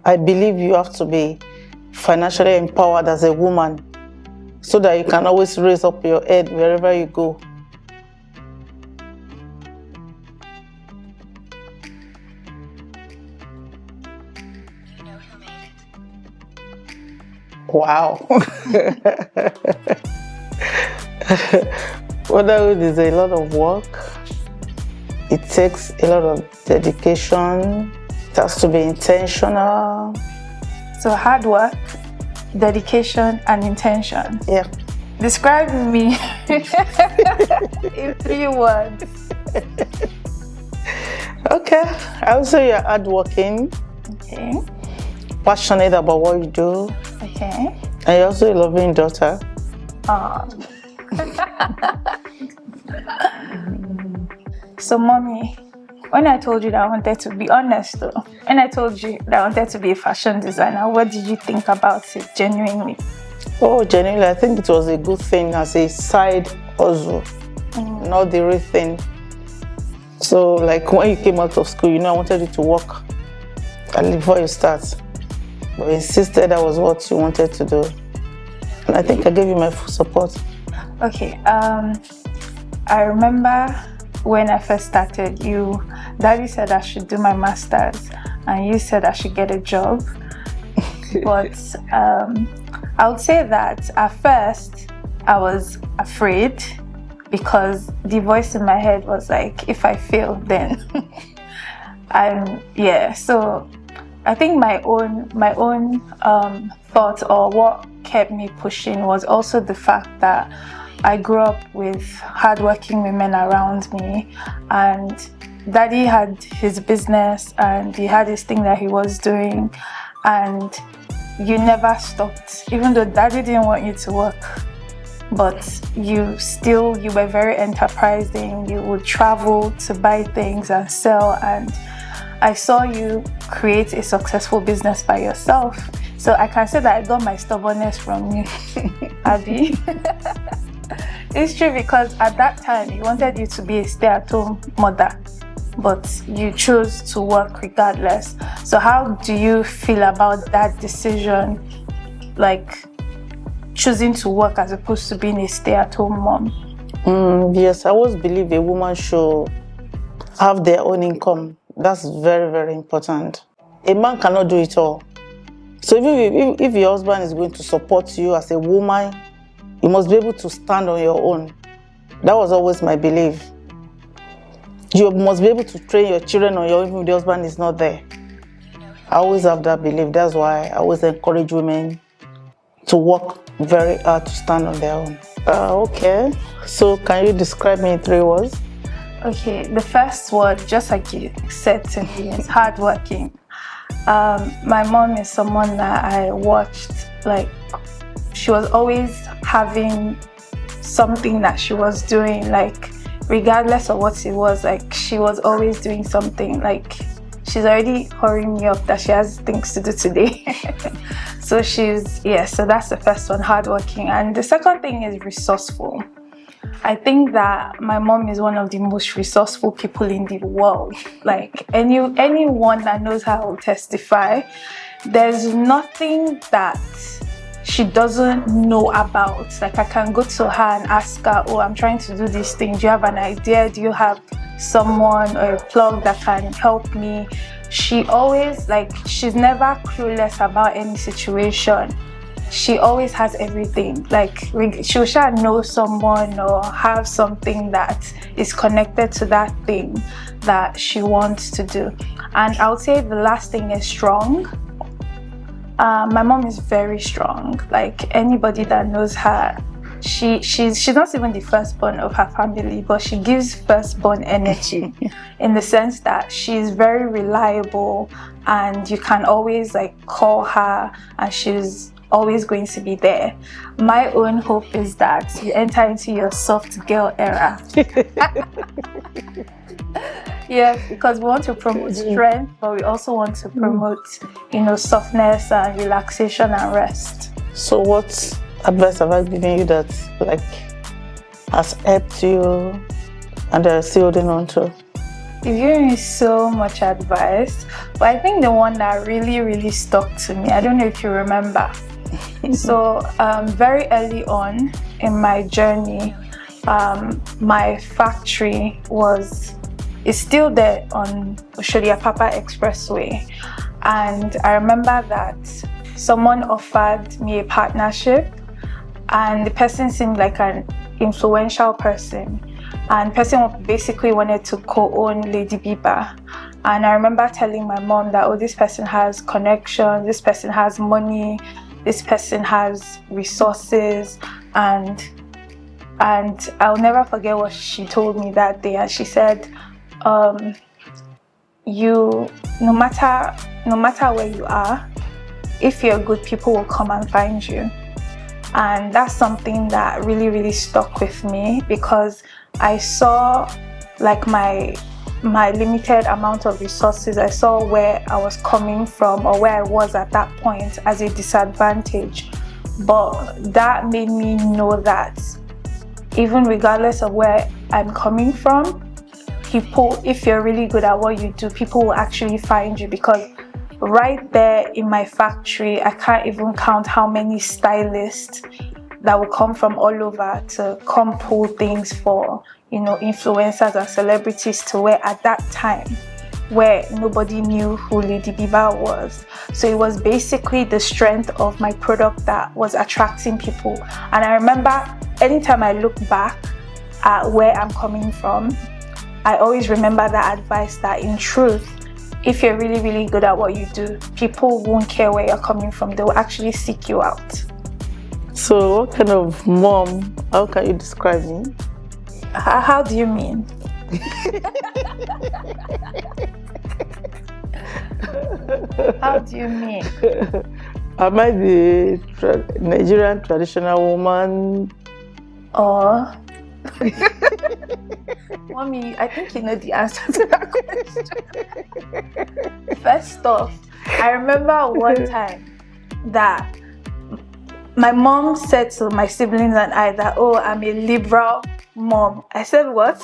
I believe you have to be financially empowered as a woman so that you can always raise up your head wherever you go. Wow. Motherhood is a lot of work. It takes a lot of dedication. It has to be intentional. So hard work, dedication, and intention. Yeah. Describe me in 3 words. Okay. I would say you're hardworking. Okay. Passionate about what you do. Okay. And you're also a loving daughter. So, mommy, when I told you that I wanted to be honest, though, when I told you that I wanted to be a fashion designer, what did you think about it genuinely? Oh, genuinely, I think it was a good thing as a side hustle, not the real thing. So, like when you came out of school, I wanted you to work before you start. But you insisted that was what you wanted to do. And I think I gave you my full support. Okay, I remember when I first started, Daddy said I should do my master's and you said I should get a job. But I would say that at first I was afraid because the voice in my head was like, if I fail, then so I think my own thought or what kept me pushing was also the fact that I grew up with hardworking women around me, and Daddy had his business and he had his thing that he was doing, and you never stopped. Even though Daddy didn't want you to work, but you were very enterprising. You would travel to buy things and sell, and I saw you create a successful business by yourself. So I can say that I got my stubbornness from you, Abby. It's true, because at that time you wanted you to be a stay-at-home mother, but you chose to work regardless. So how do you feel about that decision, like choosing to work as opposed to being a stay-at-home mom? Yes, I always believe a woman should have their own income. That's very, very important. A man cannot do it all. So if your husband is going to support you as a woman, you must be able to stand on your own. That was always my belief. You must be able to train your children on your own if the husband is not there. I always have that belief. That's why I always encourage women to work very hard to stand on their own. Okay, so can you describe me in 3 words? Okay, the first word, just like you said to me, is hardworking. My mom is someone that I watched, like, she was always having something that she was doing, like, regardless of what it was, like, she was always doing something. Like, she's already hurrying me up that she has things to do today. So so that's the first one, hardworking. And the second thing is resourceful. I think that my mom is one of the most resourceful people in the world. Like, anyone that knows her will testify. There's nothing that she doesn't know about. Like, I can go to her and ask her, oh, I'm trying to do this thing. Do you have an idea? Do you have someone or a plug that can help me? She always, like, she's never clueless about any situation. She always has everything. Like, she'll sure know someone or have something that is connected to that thing that she wants to do. And I would say the last thing is strong. My mom is very strong. Like, anybody that knows her, she's not even the firstborn of her family, but she gives firstborn energy in the sense that she's very reliable and you can always, like, call her and she's always going to be there. My own hope is that you enter into your soft girl era. Yeah, because we want to promote strength, but we also want to promote, softness and relaxation and rest. So what advice have I given you that, like, has helped you and that you're still holding on to? You've given me so much advice, but I think the one that really stuck to me, I don't know if you remember. So very early on in my journey, my factory is still there on Oshodia Papa Expressway, and I remember that someone offered me a partnership, and the person seemed like an influential person, and the person basically wanted to co-own Lady Biba. And I remember telling my mom that, oh, this person has connections, this person has money, this person has resources, and I'll never forget what she told me that day. And she said, you, no matter where you are, if you're good, people will come and find you. And that's something that really stuck with me, because I saw like my limited amount of resources. I saw where I was coming from, or where I was at that point, as a disadvantage. But that made me know that even regardless of where I'm coming from, people, if you're really good at what you do, people will actually find you. Because right there in my factory, I can't even count how many stylists that will come from all over to come pull things for, influencers and celebrities to wear at that time, where nobody knew who Lady Biba was. So it was basically the strength of my product that was attracting people. And I remember anytime I look back at where I'm coming from, I always remember that advice, that in truth, if you're really good at what you do, people won't care where you're coming from. They will actually seek you out. So what kind of mom, how can you describe me? How do you mean? How do you mean? Am I the Nigerian traditional woman? Or Mommy, I think you know the answer to that question. First off, I remember one time that my mom said to my siblings and I that, oh, I'm a liberal mom. I said, what?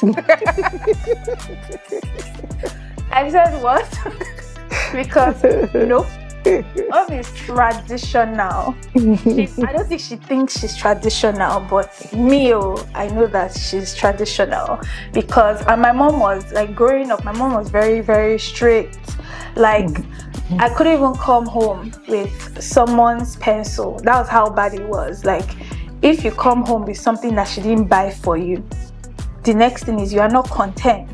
I said, what? Because, nope. Mom is traditional. I don't think she thinks she's traditional, but me, I know that she's traditional. Because, and my mom was, like, growing up, my mom was very strict. Like, I couldn't even come home with someone's pencil. That was how bad it was. Like, if you come home with something that she didn't buy for you, the next thing is you are not content.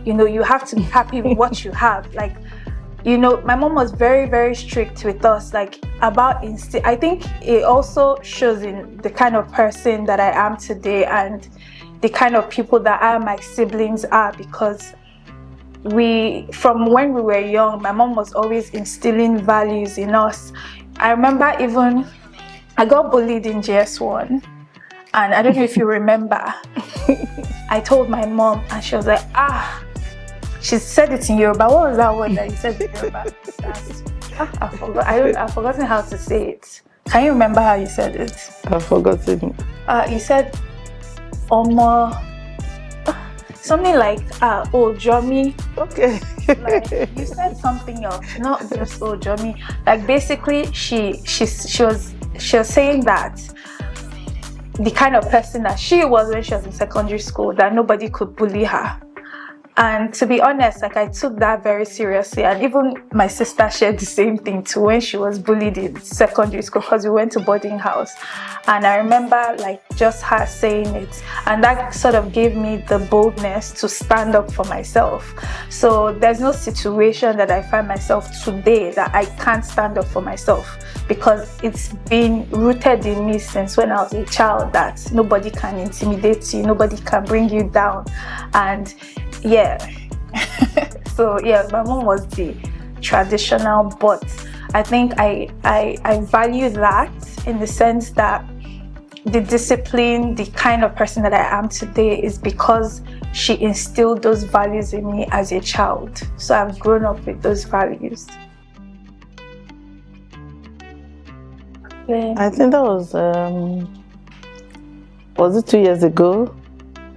You have to be happy with what you have. Like, my mom was very strict with us, like, about instinct. I think it also shows in the kind of person that I am today and the kind of people that I and my siblings are, because from when we were young, my mom was always instilling values in us. I remember even I got bullied in GS1, and I don't know if you remember. I told my mom, and she was like, she said it in Yoruba. What was that word that you said in Yoruba? I forgot. I've forgotten how to say it. Can you remember how you said it? I've forgotten. You said, Omo, something like, oh, Jomi. Okay. Like, you said something else, not just oh, Jomi. Like, basically, she was saying that the kind of person that she was when she was in secondary school, that nobody could bully her. And to be honest, like, I took that very seriously. And even my sister shared the same thing too when she was bullied in secondary school, because we went to boarding house. And I remember, like, just her saying it. And that sort of gave me the boldness to stand up for myself. So there's no situation that I find myself today that I can't stand up for myself, because it's been rooted in me since when I was a child that nobody can intimidate you, nobody can bring you down. And yeah. So yeah, my mom was the traditional, but I think I value that in the sense that the discipline, the kind of person that I am today, is because she instilled those values in me as a child. So I've grown up with those values. I think that was it 2 years ago?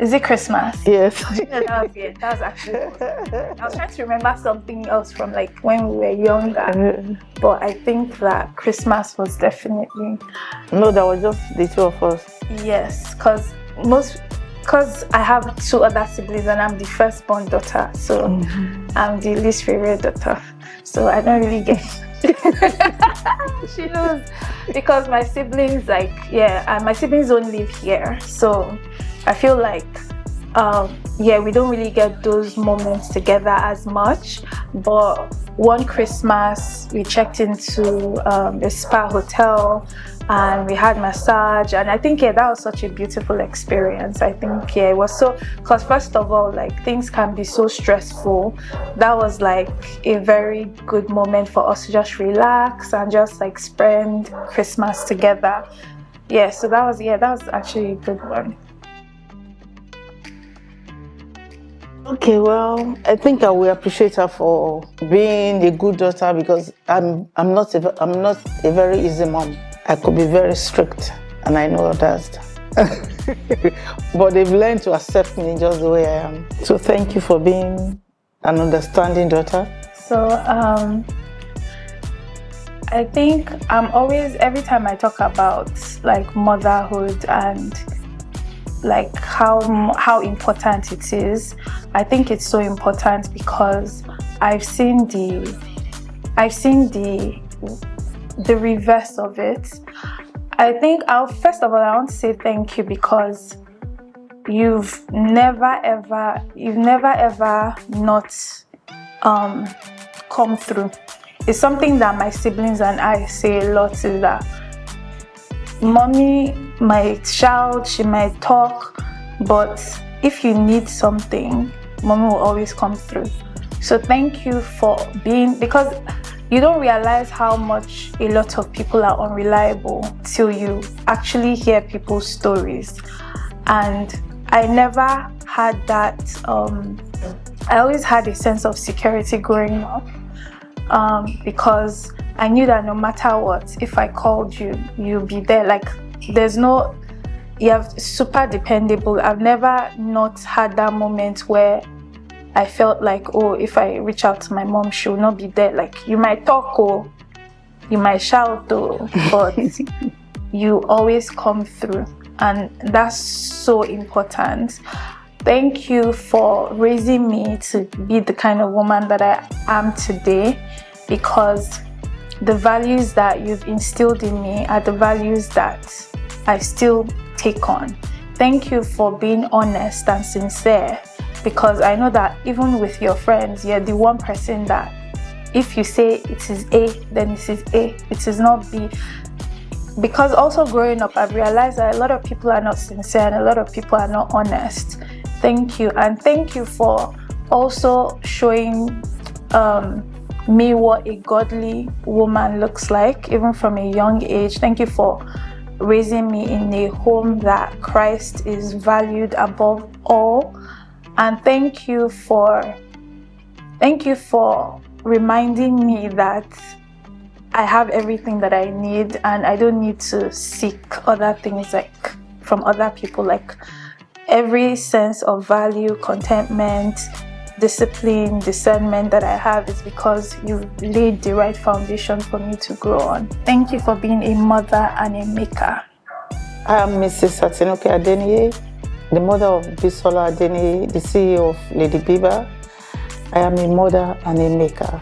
Is it Christmas? Yes. No, that was it. That was actually good. I was trying to remember something else from like when we were younger, but I think that Christmas was definitely. No, that was just the two of us. Yes, because I have 2 other siblings and I'm the firstborn daughter, so I'm the least favorite daughter. So I don't really get. She knows, because my siblings and my siblings don't live here, so I feel like we don't really get those moments together as much. But one Christmas we checked into a spa hotel and we had massage, and I think that was such a beautiful experience. I think it was so, because first of all, like, things can be so stressful. That was like a very good moment for us to just relax and just like spend Christmas together. So that was actually a good one. Okay, well, I think I will appreciate her for being a good daughter, because I'm not a very easy mom. I could be very strict, and I know that. But they've learned to accept me just the way I am. So thank you for being an understanding daughter. So I think I'm always, every time I talk about like motherhood and like how important it is, I think it's so important because I've seen the reverse of it. I think first of all, I want to say thank you, because you've never ever not come through. It's something that my siblings and I say a lot, is that mommy might shout, she might talk, but if you need something, mommy will always come through. So thank you for being, because you don't realize how much a lot of people are unreliable till you actually hear people's stories. And I never had that, I always had a sense of security growing up, because I knew that no matter what, if I called you, you'll be there. Like, you're super dependable. I've never not had that moment where I felt like, oh, if I reach out to my mom, she will not be there. Like, you might talk, or you might shout, or, but you always come through. And that's so important. Thank you for raising me to be the kind of woman that I am today, because the values that you've instilled in me are the values that I still take on. Thank you for being honest and sincere, because I know that even with your friends, you're the one person that if you say it is A, then it is A, it is not B. Because also growing up, I've realized that a lot of people are not sincere and a lot of people are not honest. Thank you. And thank you for also showing me what a godly woman looks like, even from a young age. Thank you for raising me in a home that Christ is valued above all. And thank you for reminding me that I have everything that I need and I don't need to seek other things like from other people. Like, every sense of value, contentment, discipline, discernment that I have is because you laid the right foundation for me to grow on. Thank you for being a mother and a maker. I am Mrs. Adeniyi, the mother of Bisola Adeniyi, the CEO of Lady Bibi. I am a mother and a maker.